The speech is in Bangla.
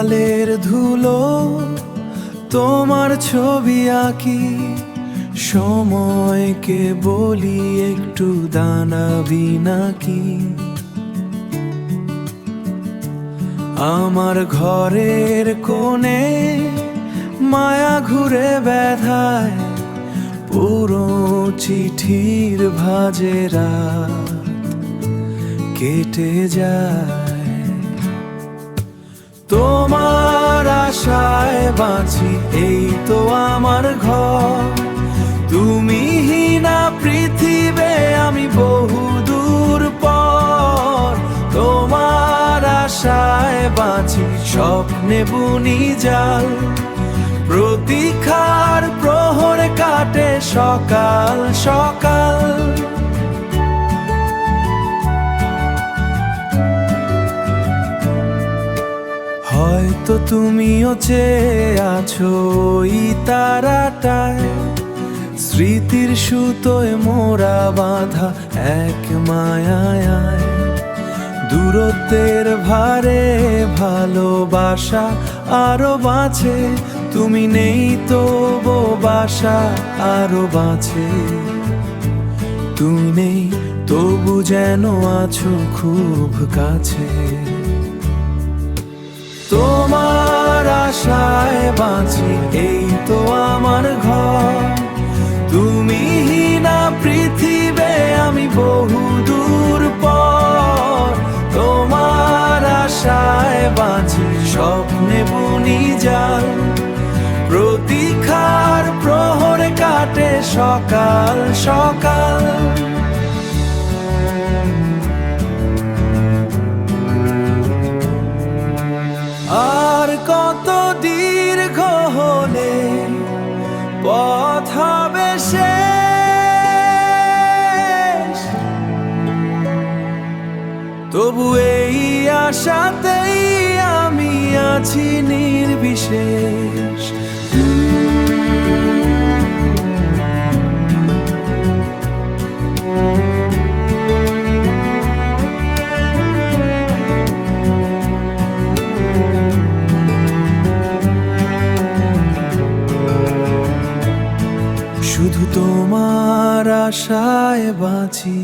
গালের ধুলো তোমার ছবি আঁকি, সময়কে বলি একটু দাঁড়াবি নাকি। আমার ঘরের কোণে মায়া ঘুরে ব্যথায়, পুরো চিঠির ভাজে রাত কেটে যায়। তোমার আশায় বাঁচি, এই তো আমার ঘর। তুমি হীনা পৃথিবী, আমি বহু দূর পর। তোমার আশায় বাঁচি, স্বপ্নে বুনি জাল। প্রতীক্ষার প্রহর কাটে সকাল সকাল। হয়তো তুমিও চেয়ে আছো ওই তারাটায়, স্মৃতির সুতোয় মোরা বাঁধা এক মায়ায়। দূরত্বের ভারে ভালোবাসা আরো বাঁচে, তুমি নেই তবু বাসা আরো বাঁচে। তুমি নেই তবু যেন আছো খুব কাছে। তোমার আশায় বাঁচি, এই তো আমার ঘর। তুমি হীনা পৃথিবী, আমি বহু দূর পর। তোমার আশায় বাঁচি, স্বপ্নে বুনি জাল। প্রতীক্ষার প্রহর কাটে সকাল সকাল। আর কত দীর্ঘ হলে পথ হবে শেষ, তবু এই আশাতেই আমি আছি নির্বিশেষ। শুধু তোমার আশায় বাঁচি।